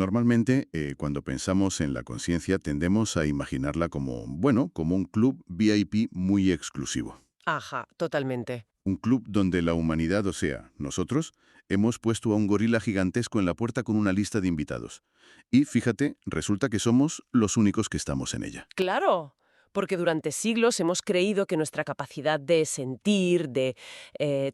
Normalmente, cuando pensamos en la conciencia, tendemos a imaginarla como, bueno, como un club VIP muy exclusivo. Ajá, totalmente. Un club donde la humanidad, o sea, nosotros, hemos puesto a un gorila gigantesco en la puerta con una lista de invitados. Y fíjate, resulta que somos los únicos que estamos en ella. Claro, porque durante siglos hemos creído que nuestra capacidad de sentir, de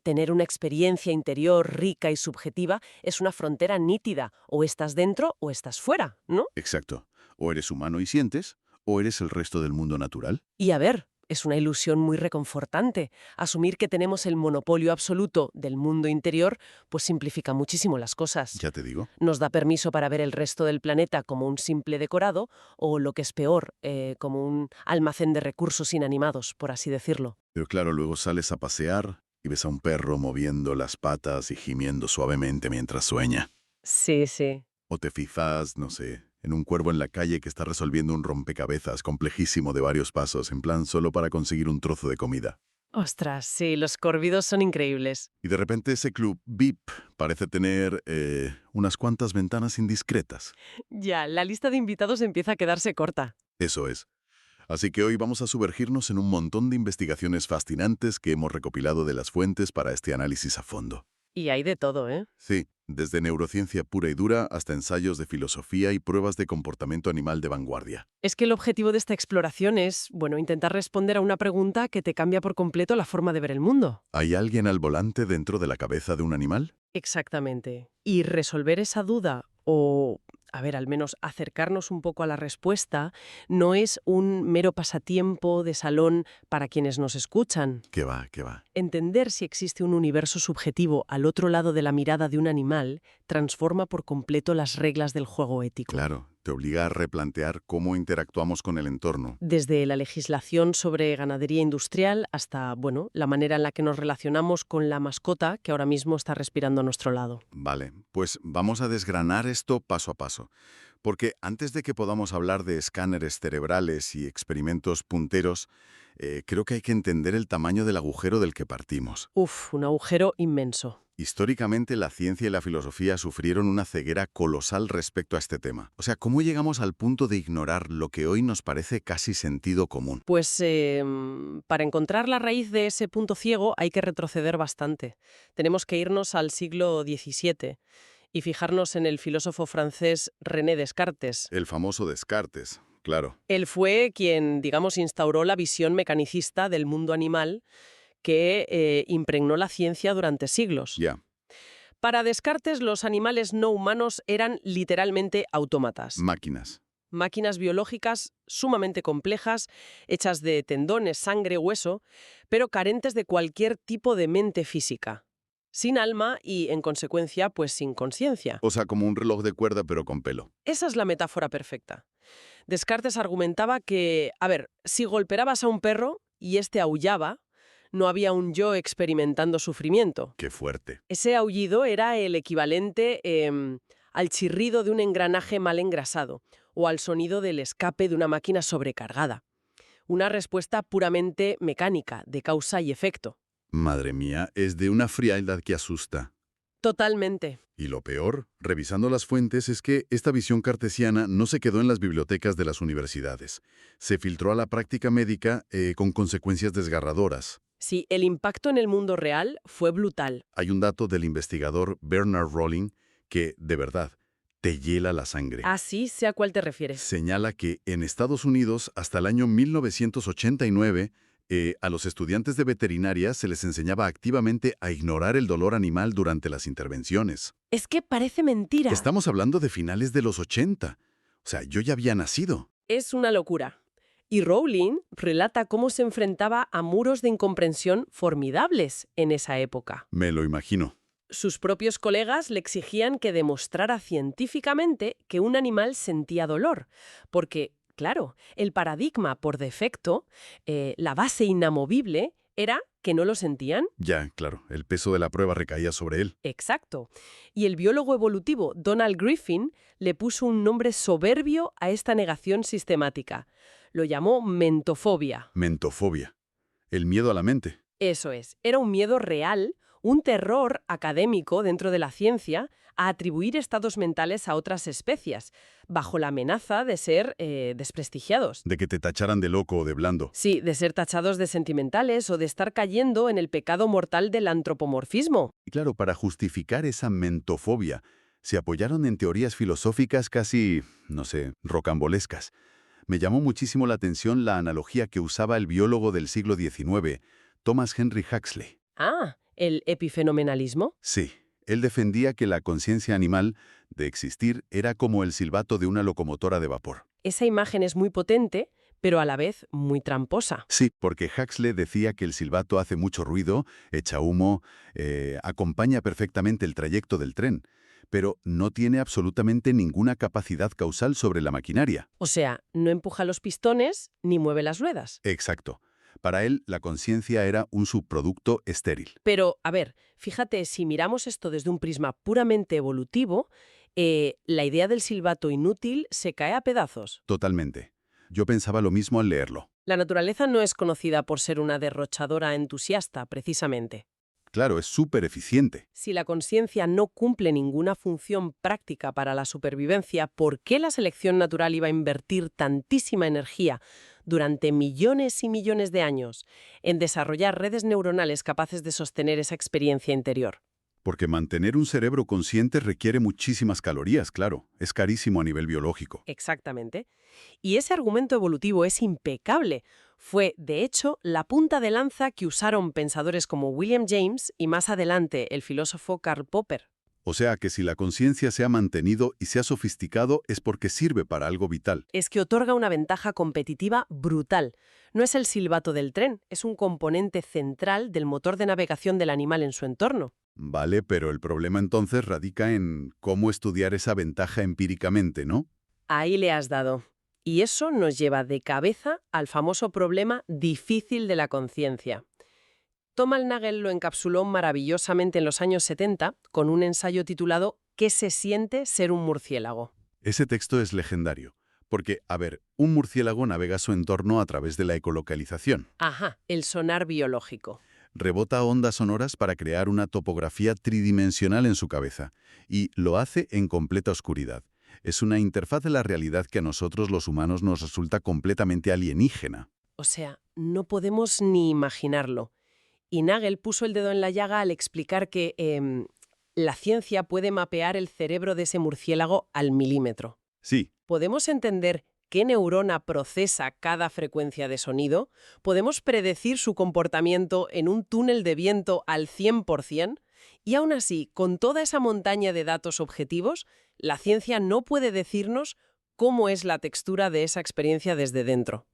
tener una experiencia interior rica y subjetiva, es una frontera nítida. O estás dentro o estás fuera, ¿no? Exacto. O eres humano y sientes, o eres el resto del mundo natural. Y a ver, es una ilusión muy reconfortante. Asumir que tenemos el monopolio absoluto del mundo interior, pues simplifica muchísimo las cosas. Ya te digo. Nos da permiso para ver el resto del planeta como un simple decorado o, lo que es peor, como un almacén de recursos inanimados, por así decirlo. Pero claro, luego sales a pasear y ves a un perro moviendo las patas y gimiendo suavemente mientras sueña. Sí, sí. O te fijas, no sé, en un cuervo en la calle que está resolviendo un rompecabezas complejísimo de varios pasos, en plan solo para conseguir un trozo de comida. Ostras, sí, los córvidos son increíbles. Y de repente ese club VIP parece tener unas cuantas ventanas indiscretas. Ya, la lista de invitados empieza a quedarse corta. Eso es. Así que hoy vamos a sumergirnos en un montón de investigaciones fascinantes que hemos recopilado de las fuentes para este análisis a fondo. Y hay de todo, ¿eh? Sí, desde neurociencia pura y dura hasta ensayos de filosofía y pruebas de comportamiento animal de vanguardia. Es que el objetivo de esta exploración es, bueno, intentar responder a una pregunta que te cambia por completo la forma de ver el mundo. ¿Hay alguien al volante dentro de la cabeza de un animal? Exactamente. Y resolver esa duda o, a ver, al menos acercarnos un poco a la respuesta, no es un mero pasatiempo de salón para quienes nos escuchan. ¿Qué va, qué va? Entender si existe un universo subjetivo al otro lado de la mirada de un animal transforma por completo las reglas del juego ético. Claro, te obliga a replantear cómo interactuamos con el entorno. Desde la legislación sobre ganadería industrial hasta, bueno, la manera en la que nos relacionamos con la mascota que ahora mismo está respirando a nuestro lado. Vale, pues vamos a desgranar esto paso a paso. Porque antes de que podamos hablar de escáneres cerebrales y experimentos punteros, creo que hay que entender el tamaño del agujero del que partimos. Uf, un agujero inmenso. Históricamente, la ciencia y la filosofía sufrieron una ceguera colosal respecto a este tema. O sea, ¿cómo llegamos al punto de ignorar lo que hoy nos parece casi sentido común? Pues para encontrar la raíz de ese punto ciego hay que retroceder bastante. Tenemos que irnos al siglo XVII y fijarnos en el filósofo francés René Descartes. El famoso Descartes, claro. Él fue quien, digamos, instauró la visión mecanicista del mundo animal que impregnó la ciencia durante siglos. Ya, Para Descartes, los animales no humanos eran literalmente autómatas. máquinas. Máquinas biológicas sumamente complejas, hechas de tendones, sangre, hueso, pero carentes de cualquier tipo de mente física. Sin alma y, en consecuencia, pues sin conciencia. O sea, como un reloj de cuerda pero con pelo. Esa es la metáfora perfecta. Descartes argumentaba que, a ver, si golpeabas a un perro y éste aullaba, no había un yo experimentando sufrimiento. Qué fuerte. Ese aullido era el equivalente al chirrido de un engranaje mal engrasado o al sonido del escape de una máquina sobrecargada. Una respuesta puramente mecánica, de causa y efecto. Madre mía, es de una frialdad que asusta. Totalmente. Y lo peor, revisando las fuentes, es que esta visión cartesiana no se quedó en las bibliotecas de las universidades. Se filtró a la práctica médica con consecuencias desgarradoras. Sí, el impacto en el mundo real fue brutal. Hay un dato del investigador Bernard Rolling que, de verdad, te hiela la sangre. Así sé a cuál te refieres. Señala que en Estados Unidos, hasta el año 1989, a los estudiantes de veterinaria se les enseñaba activamente a ignorar el dolor animal durante las intervenciones. Es que parece mentira. Estamos hablando de finales de los 80. O sea, yo ya había nacido. Es una locura. Y Rowling relata cómo se enfrentaba a muros de incomprensión formidables en esa época. Me lo imagino. Sus propios colegas le exigían que demostrara científicamente que un animal sentía dolor, porque, claro, el paradigma por defecto, la base inamovible, era que no lo sentían. Ya, claro, el peso de la prueba recaía sobre él. Exacto. Y el biólogo evolutivo Donald Griffin le puso un nombre soberbio a esta negación sistemática. Lo llamó mentofobia. Mentofobia. El miedo a la mente. Eso es, era un miedo real, un terror académico dentro de la ciencia a atribuir estados mentales a otras especies, bajo la amenaza de ser desprestigiados. De que te tacharan de loco o de blando. Sí, de ser tachados de sentimentales o de estar cayendo en el pecado mortal del antropomorfismo. Y claro, para justificar esa mentofobia, se apoyaron en teorías filosóficas casi, no sé, rocambolescas. Me llamó muchísimo la atención la analogía que usaba el biólogo del siglo XIX, Thomas Henry Huxley. Ah, ¿el epifenomenalismo? Sí, él defendía que la conciencia animal, de existir, era como el silbato de una locomotora de vapor. Esa imagen es muy potente, pero a la vez muy tramposa. Sí, porque Huxley decía que el silbato hace mucho ruido, echa humo, acompaña perfectamente el trayecto del tren, pero no tiene absolutamente ninguna capacidad causal sobre la maquinaria. O sea, no empuja los pistones ni mueve las ruedas. Exacto. Para él, la conciencia era un subproducto estéril. Pero, a ver, fíjate, si miramos esto desde un prisma puramente evolutivo, la idea del silbato inútil se cae a pedazos. Totalmente. Yo pensaba lo mismo al leerlo. La naturaleza no es conocida por ser una derrochadora entusiasta, precisamente. Claro, es súper eficiente. Si la conciencia no cumple ninguna función práctica para la supervivencia, ¿por qué la selección natural iba a invertir tantísima energía durante millones y millones de años en desarrollar redes neuronales capaces de sostener esa experiencia interior? Porque mantener un cerebro consciente requiere muchísimas calorías, claro. Es carísimo a nivel biológico. Exactamente. Y ese argumento evolutivo es impecable. Fue, de hecho, la punta de lanza que usaron pensadores como William James y más adelante el filósofo Karl Popper. O sea que si la conciencia se ha mantenido y se ha sofisticado es porque sirve para algo vital. Es que otorga una ventaja competitiva brutal. No es el silbato del tren, es un componente central del motor de navegación del animal en su entorno. Vale, pero el problema entonces radica en cómo estudiar esa ventaja empíricamente, ¿no? Ahí le has dado. Y eso nos lleva de cabeza al famoso problema difícil de la conciencia. Thomas Nagel lo encapsuló maravillosamente en los años 70 con un ensayo titulado ¿Qué se siente ser un murciélago? Ese texto es legendario, porque, a ver, un murciélago navega su entorno a través de la ecolocalización. Ajá, el sonar biológico. Rebota ondas sonoras para crear una topografía tridimensional en su cabeza, y lo hace en completa oscuridad. Es una interfaz de la realidad que a nosotros los humanos nos resulta completamente alienígena. O sea, no podemos ni imaginarlo. Y Nagel puso el dedo en la llaga al explicar que la ciencia puede mapear el cerebro de ese murciélago al milímetro. Sí, ¿Podemos entender qué neurona procesa cada frecuencia de sonido? ¿Podemos predecir su comportamiento en un túnel de viento al 100%? Y aún así, con toda esa montaña de datos objetivos, la ciencia no puede decirnos cómo es la textura de esa experiencia desde dentro.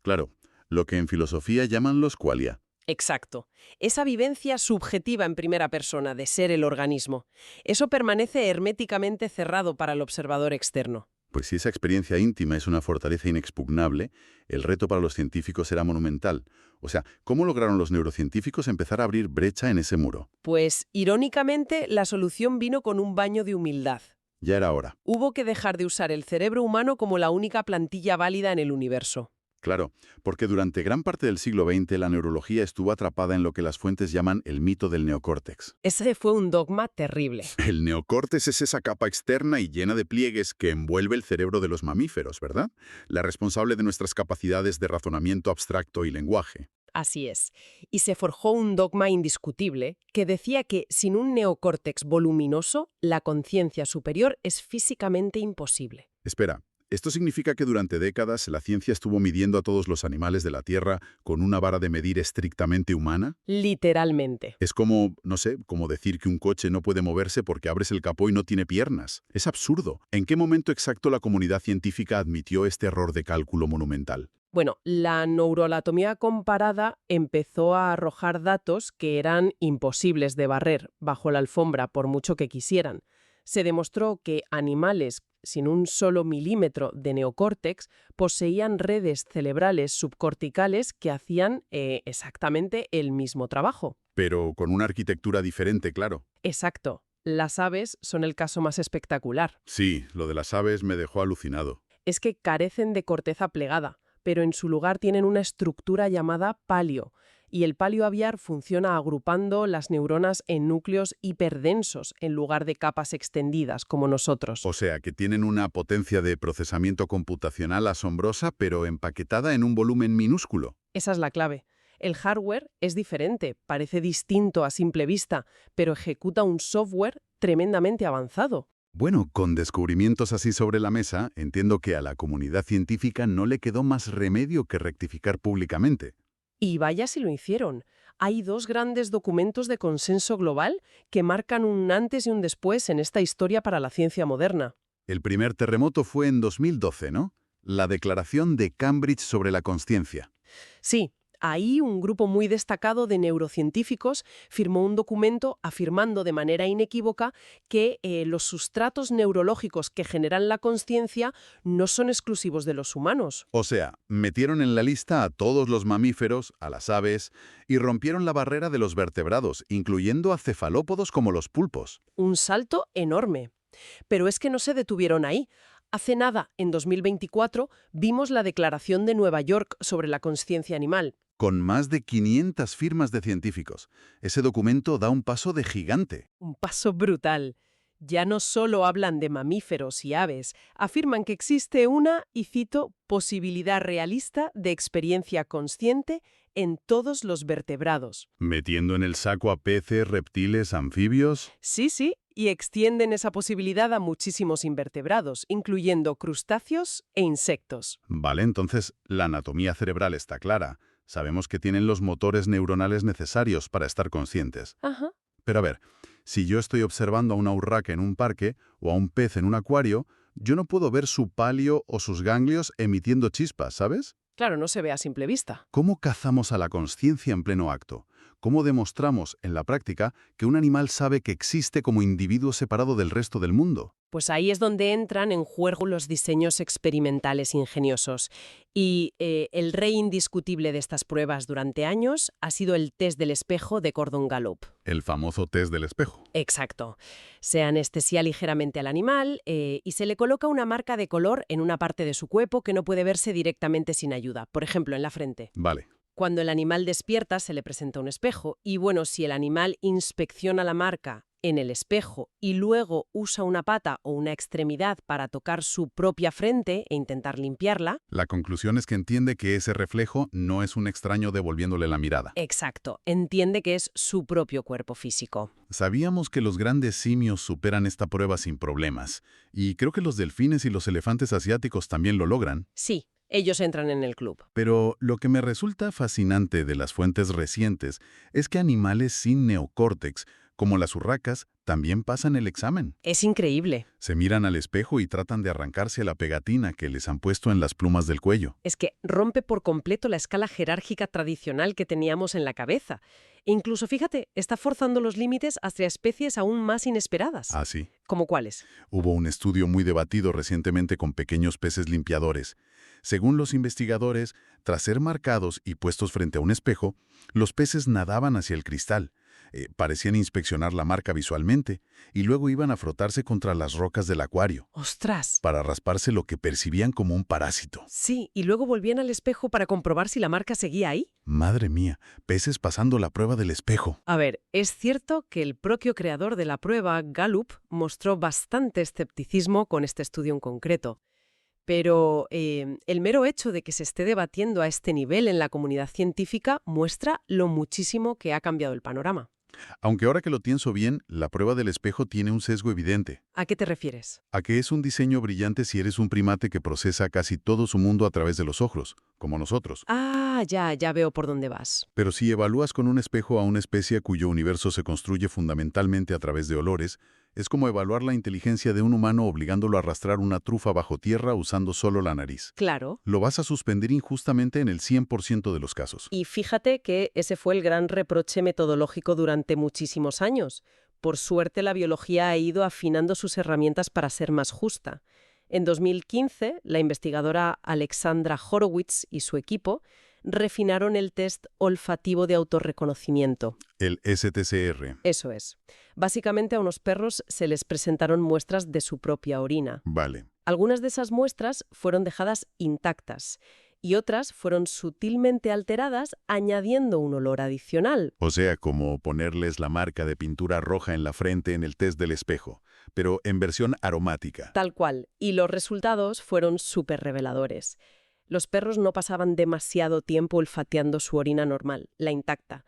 claro, lo que en filosofía llaman los qualia. Exacto. Esa vivencia subjetiva en primera persona de ser el organismo. Eso permanece herméticamente cerrado para el observador externo. Pues si esa experiencia íntima es una fortaleza inexpugnable, el reto para los científicos será monumental. O sea, ¿cómo lograron los neurocientíficos empezar a abrir brecha en ese muro? Pues, irónicamente, la solución vino con un baño de humildad. Ya era hora. Hubo que dejar de usar el cerebro humano como la única plantilla válida en el universo. Claro, porque durante gran parte del siglo XX la neurología estuvo atrapada en lo que las fuentes llaman el mito del neocórtex. Ese fue un dogma terrible. El neocórtex es esa capa externa y llena de pliegues que envuelve el cerebro de los mamíferos, ¿verdad? La responsable de nuestras capacidades de razonamiento abstracto y lenguaje. Así es. Y se forjó un dogma indiscutible que decía que sin un neocórtex voluminoso, la conciencia superior es físicamente imposible. Espera, ¿esto significa que durante décadas la ciencia estuvo midiendo a todos los animales de la Tierra con una vara de medir estrictamente humana? Literalmente. Es como, no sé, como decir que un coche no puede moverse porque abres el capó y no tiene piernas. Es absurdo. ¿En qué momento exacto la comunidad científica admitió este error de cálculo monumental? Bueno, la neuroanatomía comparada empezó a arrojar datos que eran imposibles de barrer bajo la alfombra por mucho que quisieran. Se demostró que animales sin un solo milímetro de neocórtex poseían redes cerebrales subcorticales que hacían exactamente el mismo trabajo. Pero con una arquitectura diferente, claro. Exacto. Las aves son el caso más espectacular. Sí, lo de las aves me dejó alucinado. Es que carecen de corteza plegada, pero en su lugar tienen una estructura llamada palio. Y el palio aviar funciona agrupando las neuronas en núcleos hiperdensos en lugar de capas extendidas como nosotros. O sea, que tienen una potencia de procesamiento computacional asombrosa, pero empaquetada en un volumen minúsculo. Esa es la clave. El hardware es diferente, parece distinto a simple vista, pero ejecuta un software tremendamente avanzado. Bueno, con descubrimientos así sobre la mesa, entiendo que a la comunidad científica no le quedó más remedio que rectificar públicamente. Y vaya si lo hicieron. Hay dos grandes documentos de consenso global que marcan un antes y un después en esta historia para la ciencia moderna. El primer terremoto fue en 2012, ¿no? La Declaración de Cambridge sobre la Consciencia. Sí, ahí un grupo muy destacado de neurocientíficos firmó un documento afirmando de manera inequívoca que los sustratos neurológicos que generan la consciencia no son exclusivos de los humanos. O sea, metieron en la lista a todos los mamíferos, a las aves, y rompieron la barrera de los vertebrados, incluyendo a cefalópodos como los pulpos. Un salto enorme. Pero es que no se detuvieron ahí. Hace nada, en 2024, vimos la Declaración de Nueva York sobre la consciencia animal. Con más de 500 firmas de científicos. Ese documento da un paso de gigante. Un paso brutal. Ya no solo hablan de mamíferos y aves, afirman que existe una, y cito, posibilidad realista de experiencia consciente en todos los vertebrados. Metiendo en el saco a peces, reptiles, anfibios. Sí, y extienden esa posibilidad a muchísimos invertebrados, incluyendo crustáceos e insectos. Vale, entonces la anatomía cerebral está clara. Sabemos que tienen los motores neuronales necesarios para estar conscientes. Ajá. Pero a ver, si yo estoy observando a una urraca en un parque o a un pez en un acuario, yo no puedo ver su palio o sus ganglios emitiendo chispas, ¿sabes? Claro, no se ve a simple vista. ¿Cómo cazamos a la consciencia en pleno acto? ¿Cómo demostramos, en la práctica, que un animal sabe que existe como individuo separado del resto del mundo? Pues ahí es donde entran en juego los diseños experimentales ingeniosos. Y el rey indiscutible de estas pruebas durante años ha sido el test del espejo de Gordon-Gallup. El famoso test del espejo. Exacto. Se anestesia ligeramente al animal y se le coloca una marca de color en una parte de su cuerpo que no puede verse directamente sin ayuda, por ejemplo, en la frente. Vale. Cuando el animal despierta, se le presenta un espejo y, bueno, si el animal inspecciona la marca en el espejo y luego usa una pata o una extremidad para tocar su propia frente e intentar limpiarla. La conclusión es que entiende que ese reflejo no es un extraño devolviéndole la mirada. Exacto, entiende que es su propio cuerpo físico. Sabíamos que los grandes simios superan esta prueba sin problemas, y creo que los delfines y los elefantes asiáticos también lo logran. Sí, ellos entran en el club. Pero lo que me resulta fascinante de las fuentes recientes es que animales sin neocórtex, como las urracas, también pasan el examen. Es increíble. Se miran al espejo y tratan de arrancarse la pegatina que les han puesto en las plumas del cuello. Es que rompe por completo la escala jerárquica tradicional que teníamos en la cabeza. E incluso, fíjate, está forzando los límites hacia especies aún más inesperadas. Ah, sí. ¿Cómo cuáles? Hubo un estudio muy debatido recientemente con pequeños peces limpiadores. Según los investigadores, tras ser marcados y puestos frente a un espejo, los peces nadaban hacia el cristal. Parecían inspeccionar la marca visualmente y luego iban a frotarse contra las rocas del acuario ¡Ostras! para rasparse lo que percibían como un parásito. Sí, y luego volvían al espejo para comprobar si la marca seguía ahí. Madre mía, peces pasando la prueba del espejo. A ver, es cierto que el propio creador de la prueba, Gallup, mostró bastante escepticismo con este estudio en concreto. Pero el mero hecho de que se esté debatiendo a este nivel en la comunidad científica muestra lo muchísimo que ha cambiado el panorama. Aunque ahora que lo pienso bien, la prueba del espejo tiene un sesgo evidente. ¿A qué te refieres? A que es un diseño brillante si eres un primate que procesa casi todo su mundo a través de los ojos, como nosotros. Ah, ya veo por dónde vas. Pero si evalúas con un espejo a una especie cuyo universo se construye fundamentalmente a través de olores, es como evaluar la inteligencia de un humano obligándolo a arrastrar una trufa bajo tierra usando solo la nariz. Claro. Lo vas a suspender injustamente en el 100% de los casos. Y fíjate que ese fue el gran reproche metodológico durante muchísimos años. Por suerte, la biología ha ido afinando sus herramientas para ser más justa. En 2015, la investigadora Alexandra Horowitz y su equipo refinaron el test olfativo de autorreconocimiento. El STCR. Eso es. Básicamente a unos perros se les presentaron muestras de su propia orina. Vale. Algunas de esas muestras fueron dejadas intactas y otras fueron sutilmente alteradas añadiendo un olor adicional. O sea, como ponerles la marca de pintura roja en la frente en el test del espejo, pero en versión aromática. Tal cual, y los resultados fueron súper reveladores. Los perros no pasaban demasiado tiempo olfateando su orina normal, la intacta,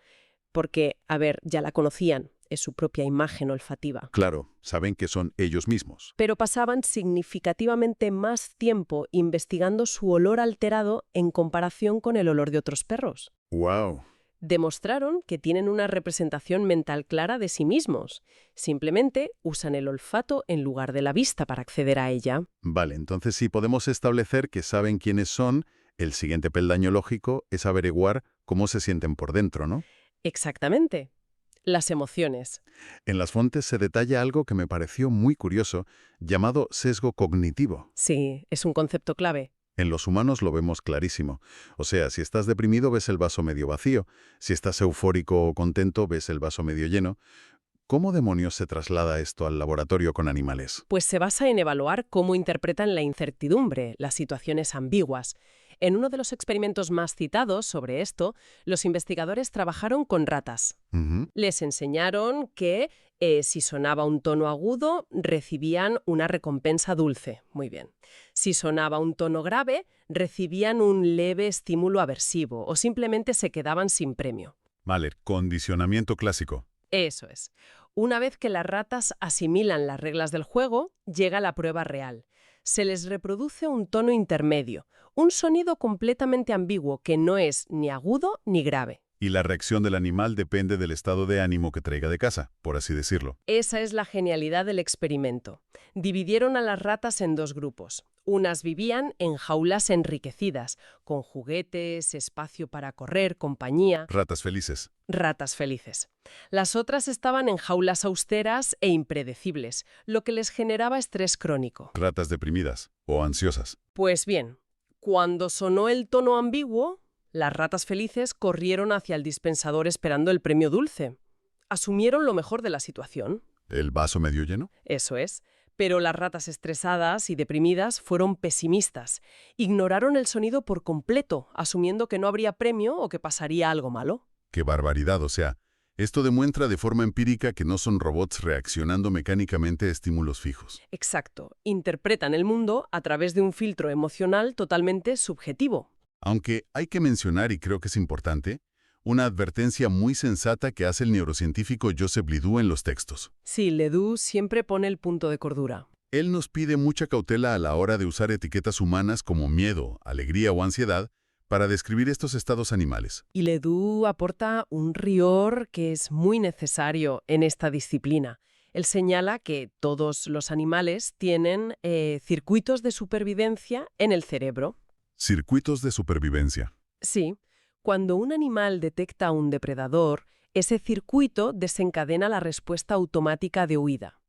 porque, a ver, ya la conocían, es su propia imagen olfativa. Claro, saben que son ellos mismos. Pero pasaban significativamente más tiempo investigando su olor alterado en comparación con el olor de otros perros. ¡Wow! Demostraron que tienen una representación mental clara de sí mismos. Simplemente usan el olfato en lugar de la vista para acceder a ella. Vale, entonces si podemos establecer que saben quiénes son, el siguiente peldaño lógico es averiguar cómo se sienten por dentro, ¿no? Exactamente. Las emociones. En las fuentes se detalla algo que me pareció muy curioso, llamado sesgo cognitivo. Sí, es un concepto clave. En los humanos lo vemos clarísimo. O sea, si estás deprimido ves el vaso medio vacío, si estás eufórico o contento ves el vaso medio lleno. ¿Cómo demonios se traslada esto al laboratorio con animales? Pues se basa en evaluar cómo interpretan la incertidumbre, las situaciones ambiguas. En uno de los experimentos más citados sobre esto, los investigadores trabajaron con ratas. Ujú. Les enseñaron que si sonaba un tono agudo, recibían una recompensa dulce. Muy bien. Si sonaba un tono grave, recibían un leve estímulo aversivo o simplemente se quedaban sin premio. Vale, condicionamiento clásico. Eso es. Una vez que las ratas asimilan las reglas del juego, llega la prueba real. Se les reproduce un tono intermedio, un sonido completamente ambiguo que no es ni agudo ni grave. Y la reacción del animal depende del estado de ánimo que traiga de casa, por así decirlo. Esa es la genialidad del experimento. Dividieron a las ratas en dos grupos. Unas vivían en jaulas enriquecidas, con juguetes, espacio para correr, compañía, Ratas felices. ratas felices. Las otras estaban en jaulas austeras e impredecibles, lo que les generaba estrés crónico. Ratas deprimidas o ansiosas. Pues bien, cuando sonó el tono ambiguo, las ratas felices corrieron hacia el dispensador esperando el premio dulce. Asumieron lo mejor de la situación. ¿El vaso medio lleno? Eso es. Pero las ratas estresadas y deprimidas fueron pesimistas. Ignoraron el sonido por completo, asumiendo que no habría premio o que pasaría algo malo. ¡Qué barbaridad! O sea, esto demuestra de forma empírica que no son robots reaccionando mecánicamente a estímulos fijos. Exacto. Interpretan el mundo a través de un filtro emocional totalmente subjetivo. Aunque hay que mencionar, y creo que es importante, una advertencia muy sensata que hace el neurocientífico Joseph Ledoux en los textos. Sí, Ledoux siempre pone el punto de cordura. Él nos pide mucha cautela a la hora de usar etiquetas humanas como miedo, alegría o ansiedad para describir estos estados animales. Y Ledoux aporta un rigor que es muy necesario en esta disciplina. Él señala que todos los animales tienen circuitos de supervivencia en el cerebro. Circuitos de supervivencia. Sí, cuando un animal detecta a un depredador, ese circuito desencadena la respuesta automática de huida.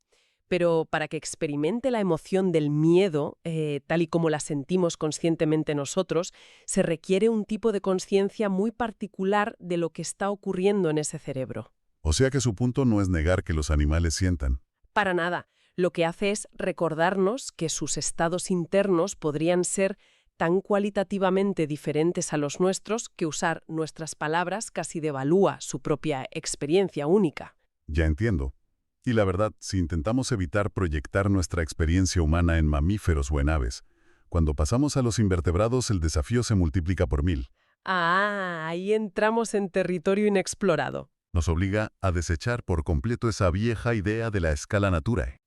Pero para que experimente la emoción del miedo, tal y como la sentimos conscientemente nosotros, se requiere un tipo de conciencia muy particular de lo que está ocurriendo en ese cerebro. O sea que su punto no es negar que los animales sientan. Para nada. Lo que hace es recordarnos que sus estados internos podrían ser tan cualitativamente diferentes a los nuestros que usar nuestras palabras casi devalúa su propia experiencia única. Ya entiendo. Y la verdad, si intentamos evitar proyectar nuestra experiencia humana en mamíferos o en aves, cuando pasamos a los invertebrados el desafío se multiplica por 1000. Ah, ahí entramos en territorio inexplorado. Nos obliga a desechar por completo esa vieja idea de la escala naturae.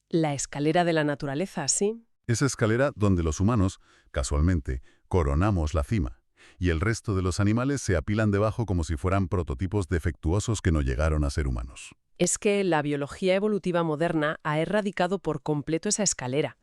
La escalera de la naturaleza, sí. Esa escalera donde los humanos, casualmente, coronamos la cima, y el resto de los animales se apilan debajo como si fueran prototipos defectuosos que no llegaron a ser humanos. Es que la biología evolutiva moderna ha erradicado por completo esa escalera.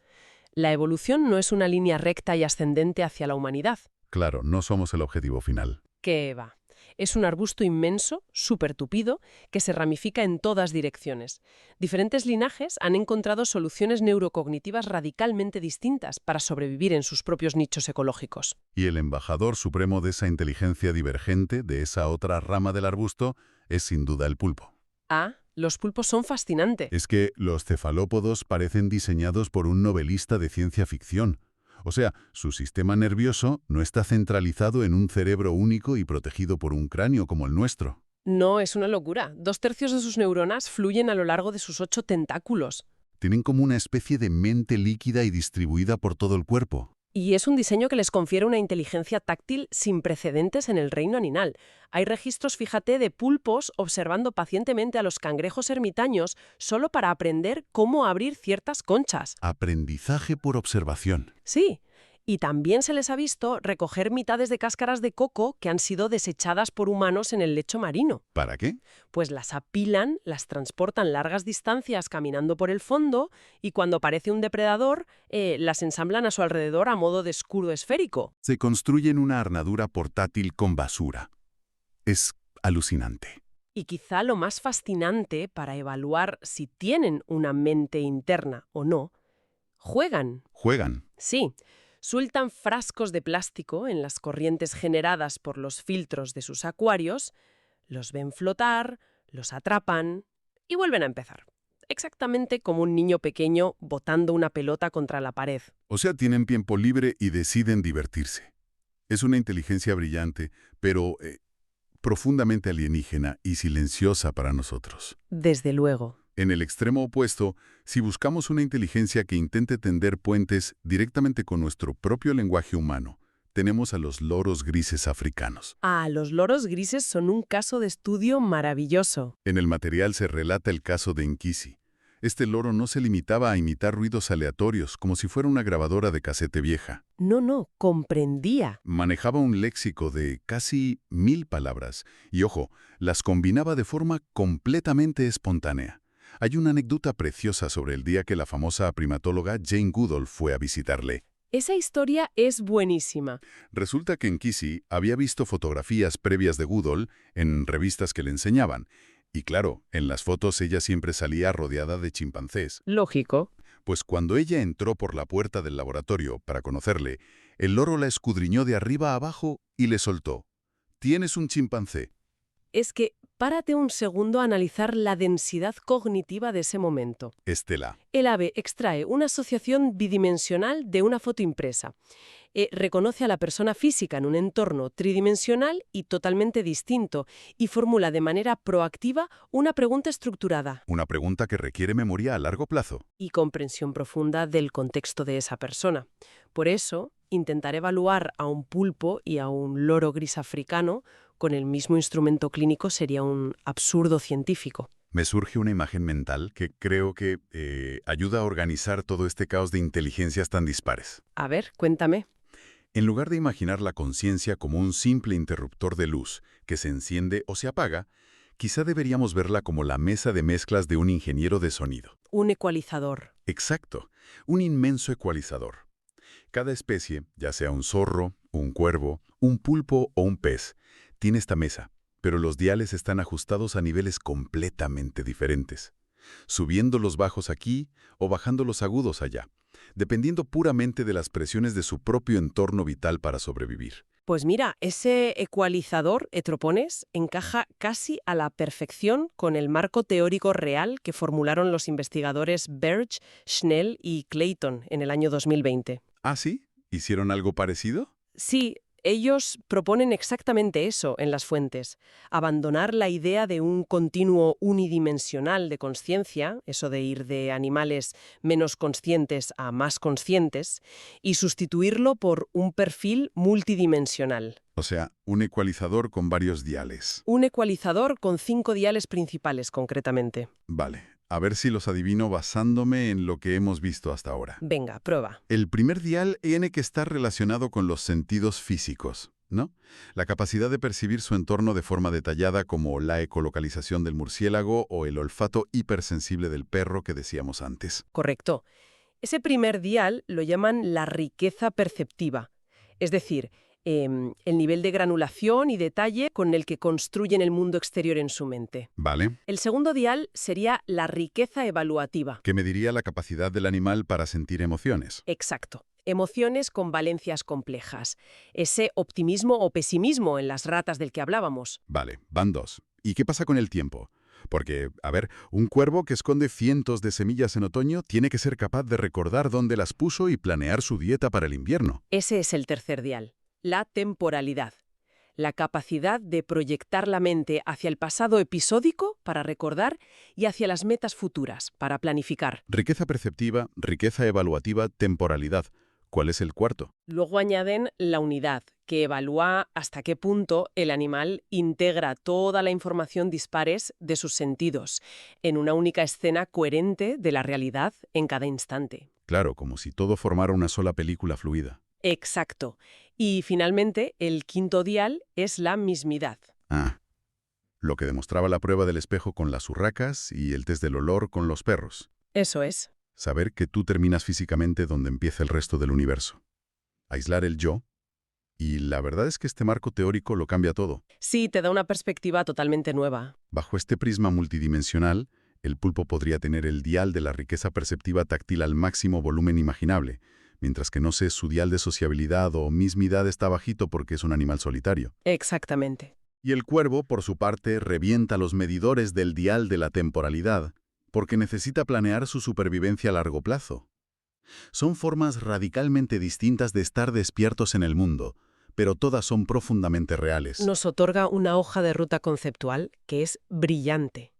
La evolución no es una línea recta y ascendente hacia la humanidad. Claro, no somos el objetivo final. ¿Qué va? Es un arbusto inmenso, súper tupido, que se ramifica en todas direcciones. Diferentes linajes han encontrado soluciones neurocognitivas radicalmente distintas para sobrevivir en sus propios nichos ecológicos. Y el embajador supremo de esa inteligencia divergente, de esa otra rama del arbusto, es sin duda el pulpo. Ah, los pulpos son fascinantes. Es que los cefalópodos parecen diseñados por un novelista de ciencia ficción, O sea, su sistema nervioso no está centralizado en un cerebro único y protegido por un cráneo como el nuestro. No, es una locura. 2/3 de sus neuronas fluyen a lo largo de sus 8 tentáculos. Tienen como una especie de mente líquida y distribuida por todo el cuerpo. Y es un diseño que les confiere una inteligencia táctil sin precedentes en el reino animal. Hay registros, fíjate, de pulpos observando pacientemente a los cangrejos ermitaños solo para aprender cómo abrir ciertas conchas. Aprendizaje por observación. Sí, y también se les ha visto recoger mitades de cáscaras de coco que han sido desechadas por humanos en el lecho marino. ¿Para qué? Pues las apilan, las transportan largas distancias caminando por el fondo y cuando aparece un depredador, las ensamblan a su alrededor a modo de escudo esférico. Se construyen una armadura portátil con basura. Es alucinante. Y quizá lo más fascinante para evaluar si tienen una mente interna o no, juegan. Juegan. Sí, sueltan frascos de plástico en las corrientes generadas por los filtros de sus acuarios, los ven flotar, los atrapan y vuelven a empezar. Exactamente como un niño pequeño botando una pelota contra la pared. O sea, tienen tiempo libre y deciden divertirse. Es una inteligencia brillante, pero profundamente alienígena y silenciosa para nosotros. Desde luego. En el extremo opuesto, si buscamos una inteligencia que intente tender puentes directamente con nuestro propio lenguaje humano, tenemos a los loros grises africanos. Los loros grises son un caso de estudio maravilloso. En el material se relata el caso de Nkisi. Este loro no se limitaba a imitar ruidos aleatorios, como si fuera una grabadora de casete vieja. No, comprendía. Manejaba un léxico de casi 1000 palabras y, ojo, las combinaba de forma completamente espontánea. Hay una anécdota preciosa sobre el día que la famosa primatóloga Jane Goodall fue a visitarle. Esa historia es buenísima. Resulta que Nkisi había visto fotografías previas de Goodall en revistas que le enseñaban. Y claro, en las fotos ella siempre salía rodeada de chimpancés. Lógico. Pues cuando ella entró por la puerta del laboratorio para conocerle, el loro la escudriñó de arriba a abajo y le soltó. «Tienes un chimpancé». Es que párate un segundo a analizar la densidad cognitiva de ese momento. Estela. El ave extrae una asociación bidimensional de una foto impresa. Reconoce a la persona física en un entorno tridimensional y totalmente distinto y formula de manera proactiva una pregunta estructurada. Una pregunta que requiere memoria a largo plazo. Y comprensión profunda del contexto de esa persona. Por eso, intentar evaluar a un pulpo y a un loro gris africano con el mismo instrumento clínico sería un absurdo científico. Me surge una imagen mental que creo que ayuda a organizar todo este caos de inteligencias tan dispares. A ver, cuéntame. En lugar de imaginar la conciencia como un simple interruptor de luz que se enciende o se apaga, quizá deberíamos verla como la mesa de mezclas de un ingeniero de sonido. Un ecualizador. Exacto, un inmenso ecualizador. Cada especie, ya sea un zorro, un cuervo, un pulpo o un pez, tiene esta mesa, pero los diales están ajustados a niveles completamente diferentes, subiendo los bajos aquí o bajando los agudos allá, dependiendo puramente de las presiones de su propio entorno vital para sobrevivir. Pues mira, ese ecualizador, Etropones, encaja casi a la perfección con el marco teórico real que formularon los investigadores Berge, Schnell y Clayton en el año 2020. ¿Ah, sí? ¿Hicieron algo parecido? Sí, ellos proponen exactamente eso en las fuentes, abandonar la idea de un continuo unidimensional de consciencia, eso de ir de animales menos conscientes a más conscientes, y sustituirlo por un perfil multidimensional. O sea, un ecualizador con varios diales. Un ecualizador con 5 diales principales, concretamente. Vale, a ver si los adivino basándome en lo que hemos visto hasta ahora. Venga, prueba. El primer dial tiene que estar relacionado con los sentidos físicos, ¿no? La capacidad de percibir su entorno de forma detallada, como la ecolocalización del murciélago o el olfato hipersensible del perro que decíamos antes. Correcto. Ese primer dial lo llaman la riqueza perceptiva, es decir, el nivel de granulación y detalle con el que construyen el mundo exterior en su mente. Vale. El segundo dial sería la riqueza evaluativa. ¿Qué mediría la capacidad del animal para sentir emociones? Exacto. Emociones con valencias complejas. Ese optimismo o pesimismo en las ratas del que hablábamos. Vale, van dos. ¿Y qué pasa con el tiempo? Porque, a ver, un cuervo que esconde cientos de semillas en otoño tiene que ser capaz de recordar dónde las puso y planear su dieta para el invierno. Ese es el tercer dial, la temporalidad. La capacidad de proyectar la mente hacia el pasado episódico para recordar y hacia las metas futuras para planificar. Riqueza perceptiva, riqueza evaluativa, temporalidad. ¿Cuál es el cuarto? Luego añaden la unidad, que evalúa hasta qué punto el animal integra toda la información dispares de sus sentidos en una única escena coherente de la realidad en cada instante. Claro, como si todo formara una sola película fluida. Exacto. Y finalmente, el quinto dial es la mismidad. Ah, lo que demostraba la prueba del espejo con las urracas y el test del olor con los perros. Eso es. Saber que tú terminas físicamente donde empieza el resto del universo. Aislar el yo. Y la verdad es que este marco teórico lo cambia todo. Sí, te da una perspectiva totalmente nueva. Bajo este prisma multidimensional, el pulpo podría tener el dial de la riqueza perceptiva táctil al máximo volumen imaginable, mientras que no sé, su dial de sociabilidad o mismidad está bajito porque es un animal solitario. Exactamente. Y el cuervo, por su parte, revienta los medidores del dial de la temporalidad, porque necesita planear su supervivencia a largo plazo. Son formas radicalmente distintas de estar despiertos en el mundo, pero todas son profundamente reales. Nos otorga una hoja de ruta conceptual que es brillante.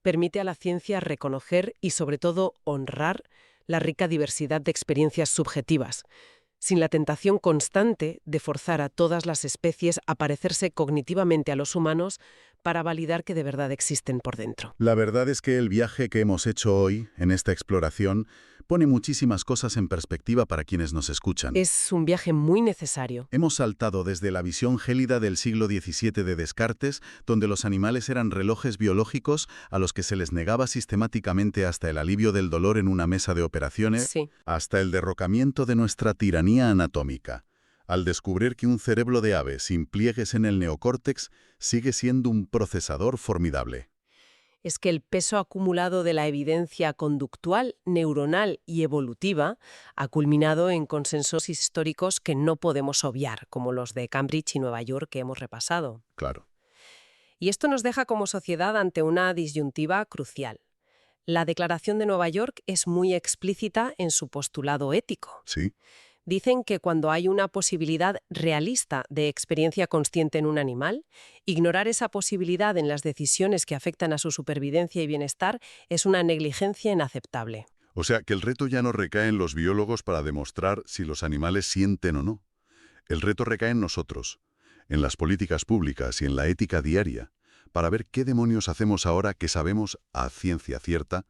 Permite a la ciencia reconocer y, sobre todo, honrar la rica diversidad de experiencias subjetivas, sin la tentación constante de forzar a todas las especies a parecerse cognitivamente a los humanos para validar que de verdad existen por dentro. La verdad es que el viaje que hemos hecho hoy, en esta exploración, pone muchísimas cosas en perspectiva para quienes nos escuchan. Es un viaje muy necesario. Hemos saltado desde la visión gélida del siglo XVII de Descartes, donde los animales eran relojes biológicos a los que se les negaba sistemáticamente hasta el alivio del dolor en una mesa de operaciones, Sí. hasta el derrocamiento de nuestra tiranía anatómica, al descubrir que un cerebro de ave sin pliegues en el neocórtex sigue siendo un procesador formidable. Es que el peso acumulado de la evidencia conductual, neuronal y evolutiva ha culminado en consensos históricos que no podemos obviar, como los de Cambridge y Nueva York que hemos repasado. Claro. Y esto nos deja como sociedad ante una disyuntiva crucial. La Declaración de Nueva York es muy explícita en su postulado ético. Sí. Dicen que cuando hay una posibilidad realista de experiencia consciente en un animal, ignorar esa posibilidad en las decisiones que afectan a su supervivencia y bienestar es una negligencia inaceptable. O sea, que el reto ya no recae en los biólogos para demostrar si los animales sienten o no. El reto recae en nosotros, en las políticas públicas y en la ética diaria, para ver qué demonios hacemos ahora que sabemos a ciencia cierta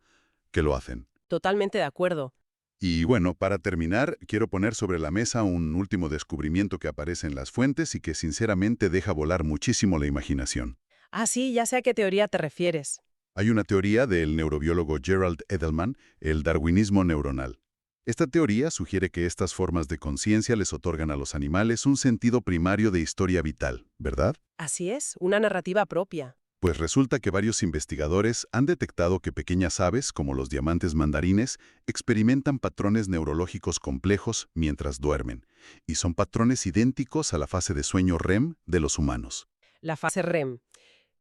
que lo hacen. Totalmente de acuerdo. Y bueno, para terminar, quiero poner sobre la mesa un último descubrimiento que aparece en las fuentes y que sinceramente deja volar muchísimo la imaginación. Ah, sí, ya sé a qué teoría te refieres. Hay una teoría del neurobiólogo Gerald Edelman, el darwinismo neuronal. Esta teoría sugiere que estas formas de conciencia les otorgan a los animales un sentido primario de historia vital, ¿verdad? Así es, una narrativa propia. Pues resulta que varios investigadores han detectado que pequeñas aves, como los diamantes mandarines, experimentan patrones neurológicos complejos mientras duermen, y son patrones idénticos a la fase de sueño REM de los humanos. La fase REM,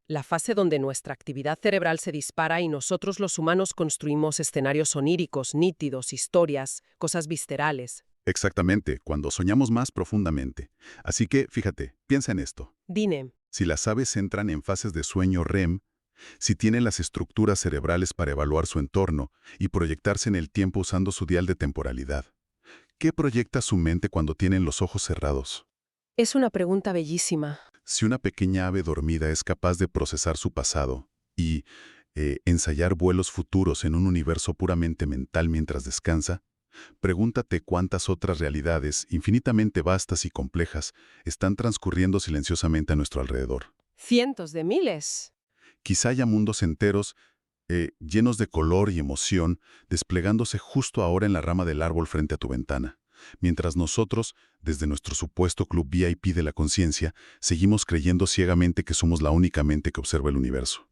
la fase donde nuestra actividad cerebral se dispara y nosotros los humanos construimos escenarios oníricos, nítidos, historias, cosas viscerales. Exactamente, cuando soñamos más profundamente. Así que, fíjate, piensa en esto. Dime. Si las aves entran en fases de sueño REM, si tienen las estructuras cerebrales para evaluar su entorno y proyectarse en el tiempo usando su dial de temporalidad, ¿qué proyecta su mente cuando tienen los ojos cerrados? Es una pregunta bellísima. Si una pequeña ave dormida es capaz de procesar su pasado y ensayar vuelos futuros en un universo puramente mental mientras descansa, pregúntate cuántas otras realidades infinitamente vastas y complejas están transcurriendo silenciosamente a nuestro alrededor. Cientos de miles. Quizá haya mundos enteros llenos de color y emoción desplegándose justo ahora en la rama del árbol frente a tu ventana, mientras nosotros, desde nuestro supuesto club VIP de la conciencia, seguimos creyendo ciegamente que somos la única mente que observa el universo.